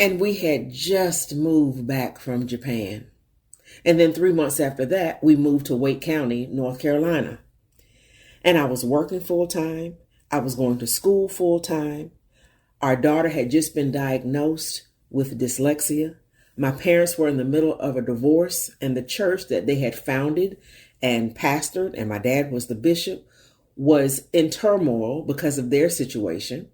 And we had just moved back from Japan. And then 3 months after that, we moved to Wake County, North Carolina. And I was working full time. I was going to school full time. Our daughter had just been diagnosed with dyslexia. My parents were in the middle of a divorce, and the church that they had founded and pastored, and my dad was the bishop, was in turmoil because of their situation.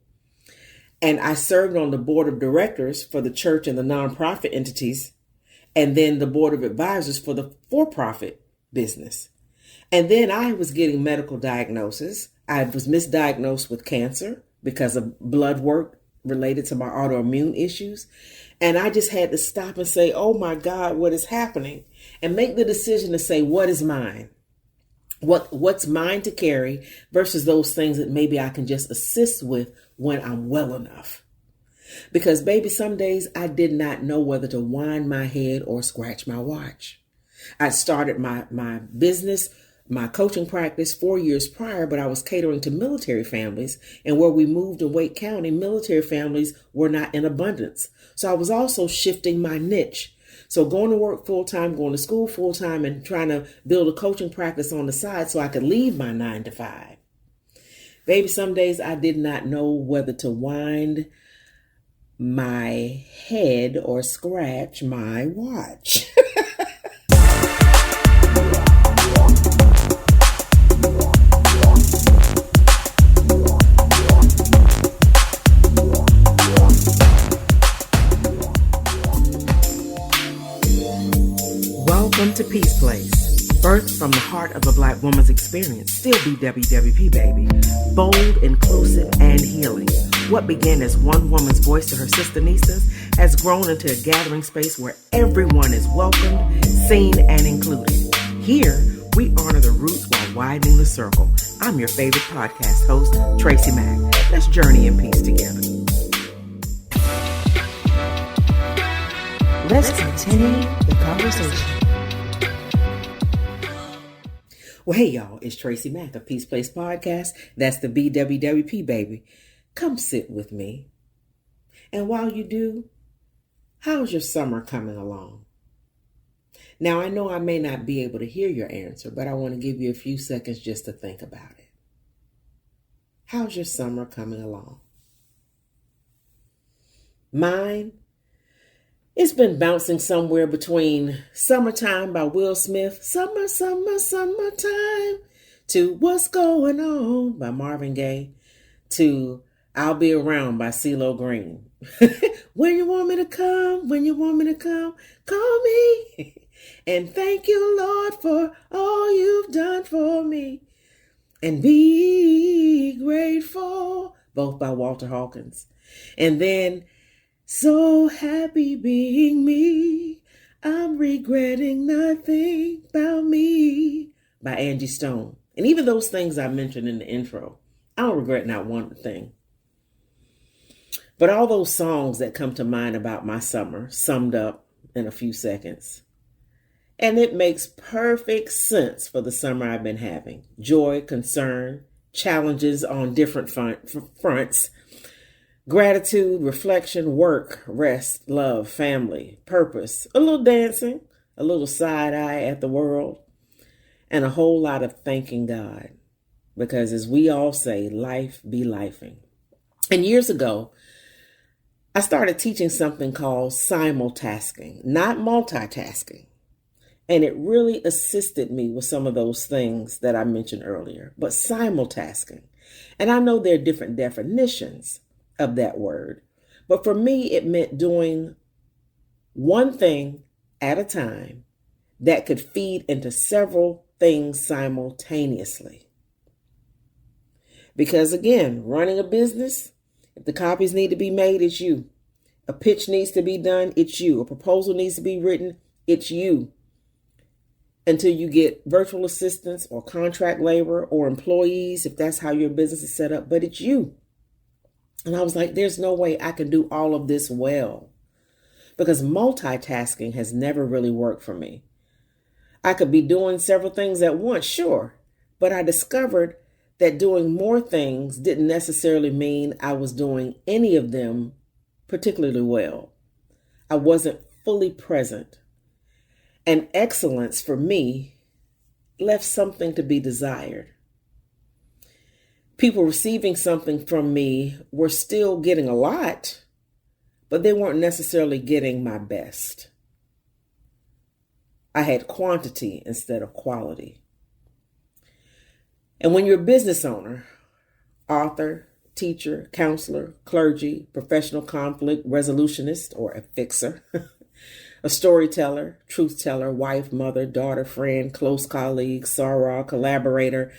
And I served on the board of directors for the church and the nonprofit entities, and then the board of advisors for the for-profit business. And then I was getting medical diagnosis. I was misdiagnosed with cancer because of blood work related to my autoimmune issues. And I just had to stop and say, oh my God, what is happening? And make the decision to say, what is mine? What's mine to carry versus those things that maybe I can just assist with when I'm well enough. Because baby, some days I did not know whether to wind my head or scratch my watch. I started my business, my coaching practice 4 years prior, but I was catering to military families. And where we moved in Wake County, military families were not in abundance. So I was also shifting my niche. So going to work full time, going to school full time, and trying to build a coaching practice on the side so I could leave my 9 to 5. Baby, some days I did not know whether to wind my head or scratch my watch. Welcome to Peace Place. Birthed from the heart of a Black woman's experience, still BWWP, baby. Bold, inclusive, and healing. What began as one woman's voice to her sister nieces has grown into a gathering space where everyone is welcomed, seen, and included. Here, we honor the roots while widening the circle. I'm your favorite podcast host, TracyMac. Let's journey in peace together. Let's continue the conversation. Well, hey, y'all, it's TracyMac of Peace Place Podcast. That's the BWWP, baby. Come sit with me. And while you do, how's your summer coming along? Now, I know I may not be able to hear your answer, but I want to give you a few seconds just to think about it. How's your summer coming along? Mine? It's been bouncing somewhere between Summertime by Will Smith, Summer, Summer, Summertime, to What's Going On by Marvin Gaye, to I'll Be Around by CeeLo Green. When you want me to come, when you want me to come, call me. And thank you, Lord, for all you've done for me. And be grateful, both by Walter Hawkins. And then So happy being me, I'm regretting nothing about me, by Angie Stone. And even those things I mentioned in the intro, I don't regret not one thing. But all those songs that come to mind about my summer, summed up in a few seconds. And it makes perfect sense for the summer I've been having. Joy, concern, challenges on different fronts. Gratitude, reflection, work, rest, love, family, purpose, a little dancing, a little side eye at the world, and a whole lot of thanking God. Because as we all say, life be lifing. And years ago, I started teaching something called simultasking, not multitasking. And it really assisted me with some of those things that I mentioned earlier, but simultasking. And I know there are different definitions of that word, but for me, it meant doing one thing at a time that could feed into several things simultaneously. Because again, running a business, if the copies need to be made, it's you. A pitch needs to be done, it's you. A proposal needs to be written, it's you. Until you get virtual assistants or contract labor or employees, if that's how your business is set up, but it's you. And I was like, there's no way I can do all of this well, because multitasking has never really worked for me. I could be doing several things at once, sure, but I discovered that doing more things didn't necessarily mean I was doing any of them particularly well. I wasn't fully present. And excellence for me left something to be desired. People receiving something from me were still getting a lot, but they weren't necessarily getting my best. I had quantity instead of quality. And when you're a business owner, author, teacher, counselor, clergy, professional conflict resolutionist, or a fixer, a storyteller, truth teller, wife, mother, daughter, friend, close colleague, soror, collaborator,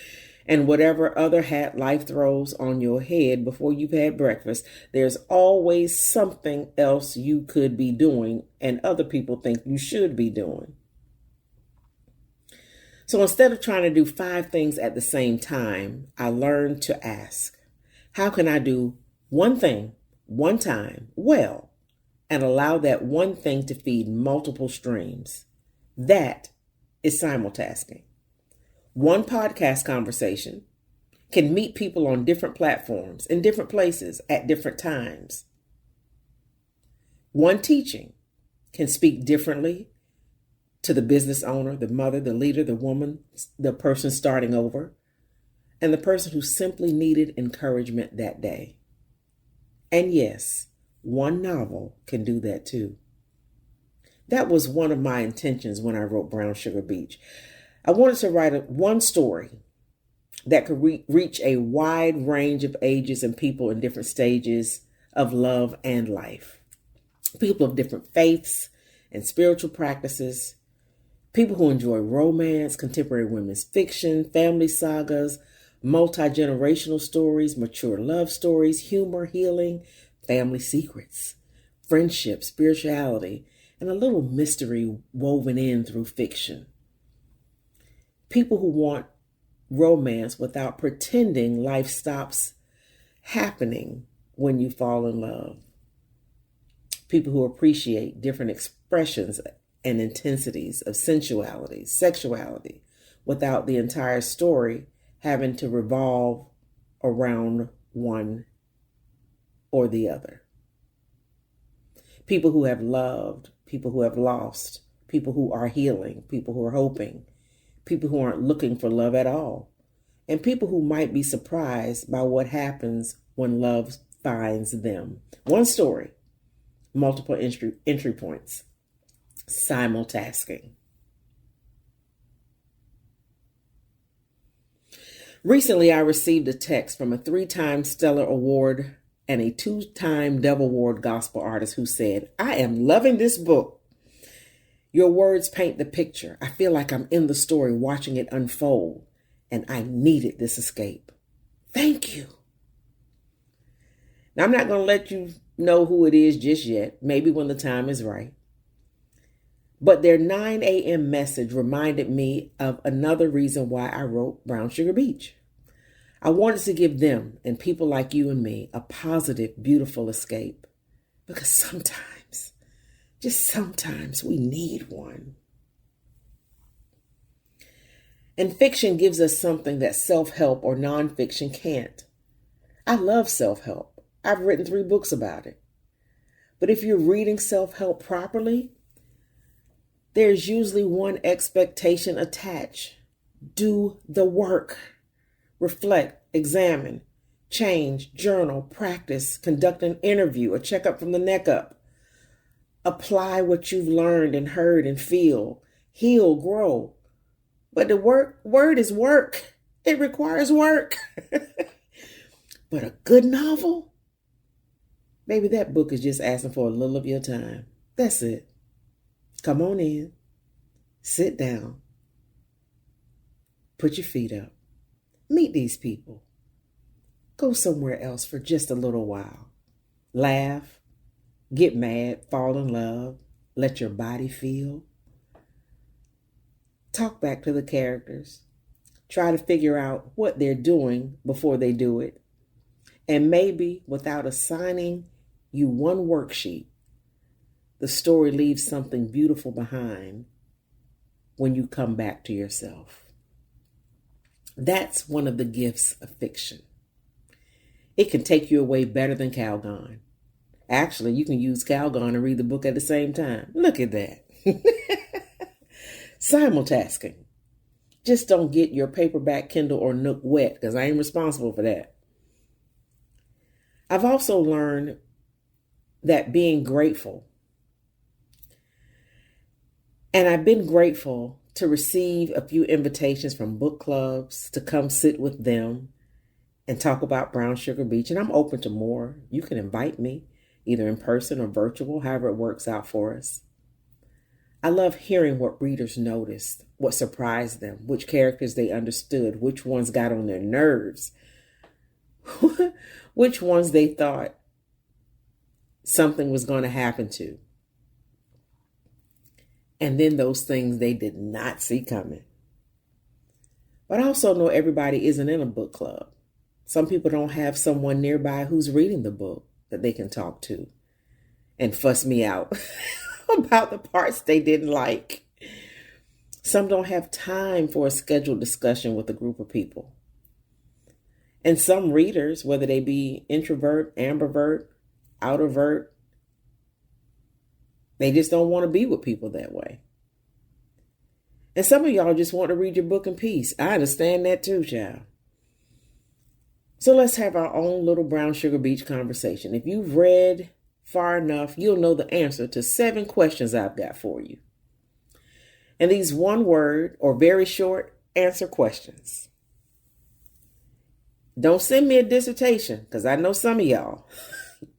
and whatever other hat life throws on your head before you've had breakfast, there's always something else you could be doing and other people think you should be doing. So instead of trying to do 5 things at the same time, I learned to ask, how can I do one thing, one time, well, and allow that one thing to feed multiple streams? That is simultasking. One podcast conversation can meet people on different platforms, in different places, at different times. One teaching can speak differently to the business owner, the mother, the leader, the woman, the person starting over, and the person who simply needed encouragement that day. And yes, one novel can do that too. That was one of my intentions when I wrote Brown Sugar Beach. I wanted to write one story that could reach a wide range of ages and people in different stages of love and life. People of different faiths and spiritual practices, people who enjoy romance, contemporary women's fiction, family sagas, multi-generational stories, mature love stories, humor, healing, family secrets, friendship, spirituality, and a little mystery woven in through fiction. People who want romance without pretending life stops happening when you fall in love. People who appreciate different expressions and intensities of sensuality, sexuality, without the entire story having to revolve around one or the other. People who have loved, people who have lost, people who are healing, people who are hoping, people who aren't looking for love at all, and people who might be surprised by what happens when love finds them. One story, multiple entry points, simultasking. Recently, I received a text from a 3-time Stellar Award and a 2-time Dove Award gospel artist who said, "I am loving this book. Your words paint the picture. I feel like I'm in the story watching it unfold, and I needed this escape. Thank you." Now, I'm not going to let you know who it is just yet, maybe when the time is right. But their 9 a.m. message reminded me of another reason why I wrote Brown Sugar Beach. I wanted to give them and people like you and me a positive, beautiful escape. Because sometimes, just sometimes, we need one. And fiction gives us something that self-help or nonfiction can't. I love self-help. I've written 3 books about it. But if you're reading self-help properly, there's usually one expectation attached. Do the work. Reflect, examine, change, journal, practice, conduct an interview, a checkup from the neck up. Apply what you've learned and heard and feel. Heal, grow. But the word is work. It requires work. But a good novel? Maybe that book is just asking for a little of your time. That's it. Come on in. Sit down. Put your feet up. Meet these people. Go somewhere else for just a little while. Laugh. Get mad. Fall in love. Let your body feel. Talk back to the characters. Try to figure out what they're doing before they do it. And maybe without assigning you one worksheet, the story leaves something beautiful behind when you come back to yourself. That's one of the gifts of fiction. It can take you away better than Calgon. Actually, you can use Calgon and read the book at the same time. Look at that. Simultasking. Just don't get your paperback, Kindle, or Nook wet, because I ain't responsible for that. I've also learned that being grateful, and I've been grateful to receive a few invitations from book clubs to come sit with them and talk about Brown Sugar Beach, and I'm open to more. You can invite me, either in person or virtual, however it works out for us. I love hearing what readers noticed, what surprised them, which characters they understood, which ones got on their nerves, which ones they thought something was going to happen to. And then those things they did not see coming. But I also know everybody isn't in a book club. Some people don't have someone nearby who's reading the book that they can talk to and fuss me out about the parts they didn't like. Some don't have time for a scheduled discussion with a group of people. And some readers, whether they be introvert, ambivert, outrovert, they just don't want to be with people that way. And some of y'all just want to read your book in peace. I understand that too, child. So let's have our own little Brown Sugar Beach conversation. If you've read far enough, you'll know the answer to 7 questions I've got for you. And these one word or very short answer questions. Don't send me a dissertation, because I know some of y'all,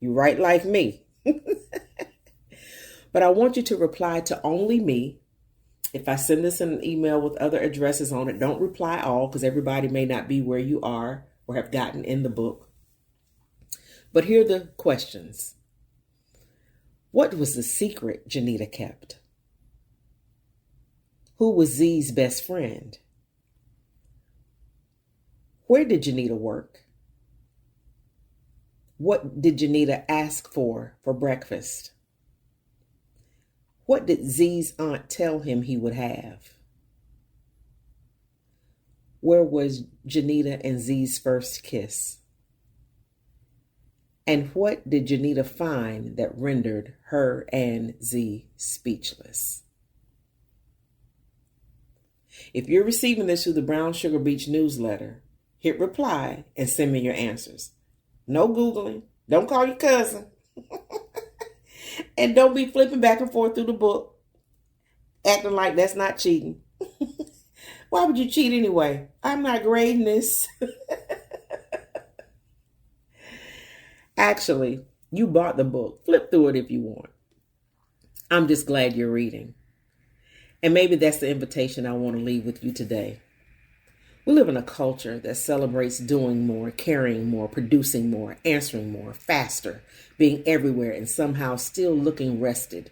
you write like me. But I want you to reply to only me. If I send this in an email with other addresses on it, don't reply all, because everybody may not be where you are or have gotten in the book. But here are the questions. What was the secret Janita kept? Who was Z's best friend? Where did Janita work? What did Janita ask for breakfast? What did Z's aunt tell him he would have? Where was Janita and Z's first kiss? And what did Janita find that rendered her and Z speechless? If you're receiving this through the Brown Sugar Beach newsletter, hit reply and send me your answers. No Googling. Don't call your cousin. And don't be flipping back and forth through the book, acting like that's not cheating. Why would you cheat anyway? I'm not grading this. Actually, you bought the book. Flip through it if you want. I'm just glad you're reading. And maybe that's the invitation I want to leave with you today. We live in a culture that celebrates doing more, carrying more, producing more, answering more, faster, being everywhere, and somehow still looking rested.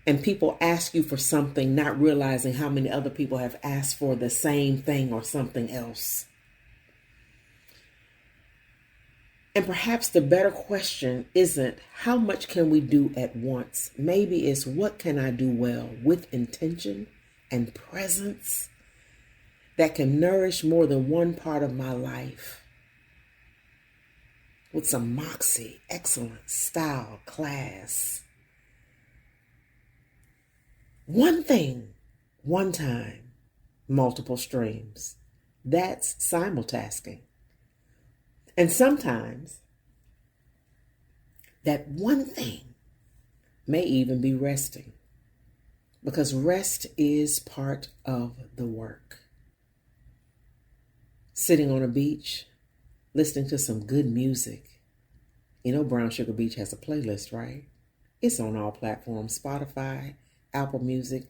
And people ask you for something, not realizing how many other people have asked for the same thing or something else. And perhaps the better question isn't how much can we do at once? Maybe it's what can I do well with intention and presence that can nourish more than one part of my life with some moxie, excellence, style, class. One thing, one time, multiple streams. That's simultasking. And sometimes that one thing may even be resting, because rest is part of the work. Sitting on a beach, listening to some good music. You know Brown Sugar Beach has a playlist, right? It's on all platforms, Spotify, Apple Music,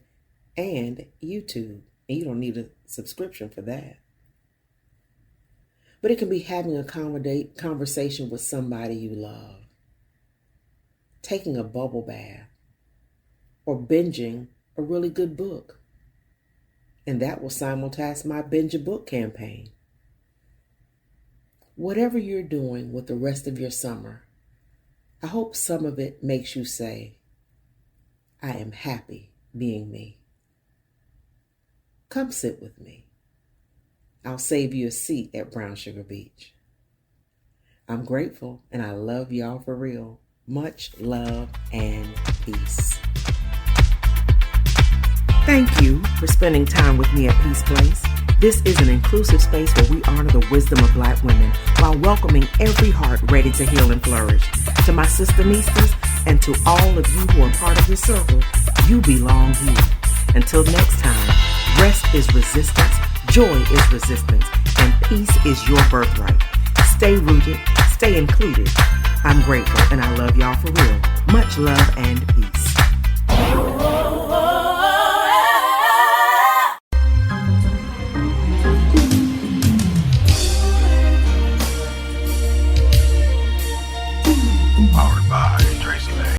and YouTube. And you don't need a subscription for that. But it can be having a conversation with somebody you love, taking a bubble bath, or binging a really good book. And that will simultask my binge a book campaign. Whatever you're doing with the rest of your summer, I hope some of it makes you say, I am happy being me. Come sit with me. I'll save you a seat at Brown Sugar Beach. I'm grateful and I love y'all for real. Much love and peace. Thank you for spending time with me at Peace Place. This is an inclusive space where we honor the wisdom of Black women while welcoming every heart ready to heal and flourish. To my sister Nistas and to all of you who are part of this circle, you belong here. Until next time, rest is resistance, joy is resistance, and peace is your birthright. Stay rooted, stay included. I'm grateful and I love y'all for real. Much love and peace.